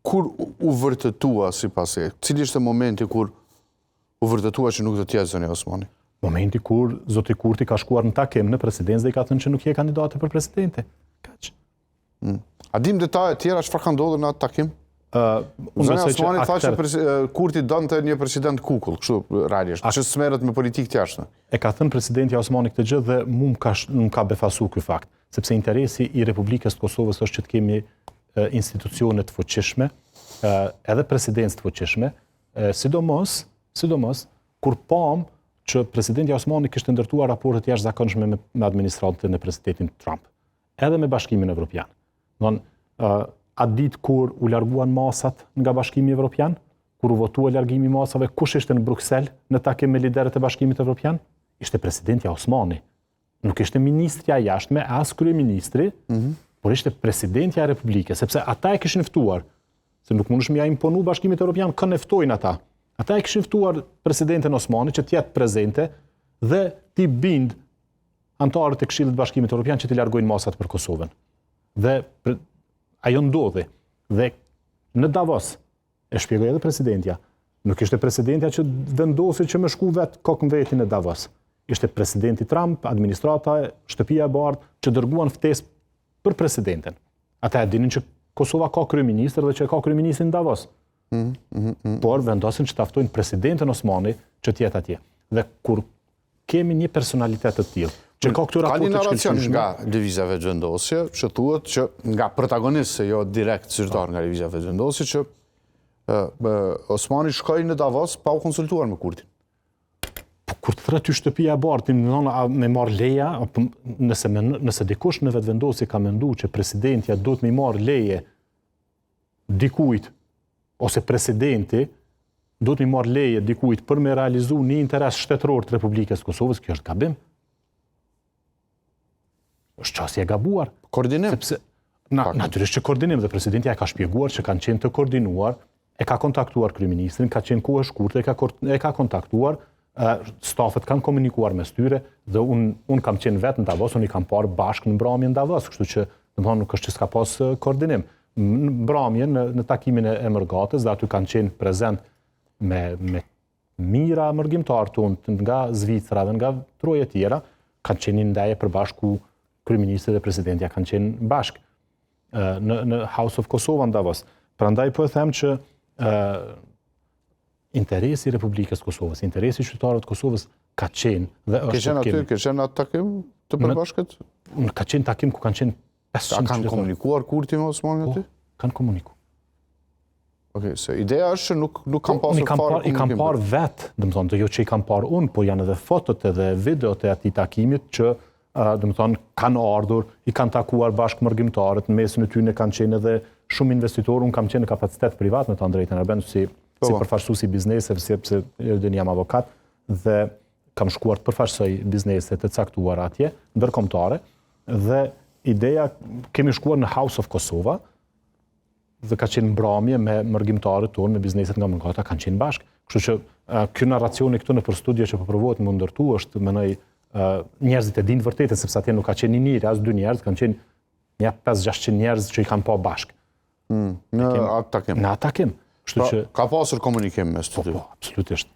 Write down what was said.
Kur u vërtetua sipas e? Cili ishte momenti kur u vërtetua që nuk do të jetë zënia Osmani? Momenti kur zoti Kurti ka shkuar në takim në presidencë dhe i ka thënë që nuk je kandidate për presidente. Kaq. A dim detaje tjera çfarë ka ndodhur në atë takim? Zënia Osmani tha që Kurti donte një president kukull, kështu realisht, që smerret me politikë të jashtme. E ka thënë presidenti Osmani këtë gjë dhe më ka befasu ky fakt, sepse interesi i Republikës të Kosovës është që të kemi institucione të fuqishme, edhe presidencë të fuqishme, sidomos kur pam që presidenti Osmani kishte ndërtuar raportet jashtëzakonshme me administratën e presidentit Trump, edhe me Bashkimin Evropian. Atë ditë kur u larguan masat nga Bashkimi Evropian, kur u votua largimi i masave, kush ishte në Bruksel në takim me liderët e Bashkimit Evropian? Ishte presidenti Osmani. Nuk ishte ministrja e jashtme, as kryeministri, por ishte presidentja e Republikës, sepse ata e kishin ftuar, se nuk mundesh me ja imponu Bashkimit Evropian kënë e ftojnë ata. Ata e kishin ftuar presidenten Osmani që të jetë prezente dhe t'i bind antarët e Këshillit të Bashkimit Evropian që t'i largojnë masat për Kosovën. Dhe ajo ndodhi. Dhe në Davos, e shpjegoi edhe presidentja, nuk ishte presidentja që vendosi që me shku vetë kokën veti në Davos. Ishte presidenti Trump, administrata, shtëpia e bardhë, që dërguan ftesë për presidenten. Ata e dinin që Kosova ka kryeministër dhe që ka kryeministrin në Davos. Por vendosin që taftojnë presidenten Osmani që t'jetë atje. Dhe kur kemi një personalitet të tillë, që ka këtu raporte të narracion nga lëvizjeve xhendosje, që thuhet që nga protagonistë, jo direkt zyrtar nga lëvizjeve xhendosje, që Osmani shkoi në Davos pa u konsultuar me Kurtin. Kur të thret ty shtëpia e bardhë, me marrë leja, nëse dikush në vetëvendosi ka menduar që presidentja duhet me marrë leje dikujt, ose presidenti duhet me marrë leje dikujt për me realizu një interes shtetëror të Republikës së Kosovës, kjo është gabim. Është qasje e gabuar. Koordinim. Natyrisht që koordinim, dhe presidentja e ka shpjeguar që kanë qenë të koordinuar, e ka kontaktuar kryeministrin, ka qenë kohë e shkurtër, e ka kontaktuar, stafet kanë komunikuar mes tyre, dhe unë kam qenë vetë në Davos, unë i kam parë bashkë në mbrëmje në Davos, kështu që nuk është që s'ka pas koordinim. Në mbrëmje, në takimin e Mërgatës, dhe aty kanë qenë prezent me mira mërgjimtarë tonë nga Zvicra dhe nga troje tjera, kanë qenë një ndaje për bashku kryeministri dhe presidentja kanë qenë bashkë në House of Kosova në Davos. Prandaj po e them që interesi i Republikës Kosovës, interesi i qytetarëve të Kosovës ka qenë dhe është ke qenë atë takim të përbashkët? Ka qenë takim ku kanë qenë 500 qytetarë. Kanë komunikuar Kurti me Osmanin aty? Kanë komunikuar. Okej, se ideja është që nuk kanë pasur fare komunikim. I kam parë vetë, dhe jo që i kam parë unë, por janë edhe fotot edhe videot e atij takimit që kanë ardhur, i kanë takuar bashkë mërgjimtarët, në mesin e tyre kanë qenë edhe shumë investitorë, unë kam qenë në kapacitet privat me të drejtën e bënd si përfaqësues i bizneseve, sepse jam avokat dhe kam shkuar të përfaqësoj biznese të caktuar atje, ndërkombëtare, dhe ideja kemi shkuar në House of Kosova dhe ka qenë mbrëmje me mërgjimtarët tonë, me bizneset nga mëngata kanë qenë bashkë. Kështu që ky narracioni këtu nëpër studio që po provohet më ndërtu është mënoj njerëzit e dinë vërtetën, sepse atje nuk ka qenë një njeri, as dy njerëz, kanë qenë një 500-600 njerëz që i kanë pa bashkë. Në atë takim. Në atë takim. Ka pasur komunikim mes të dy. Po, absolutisht.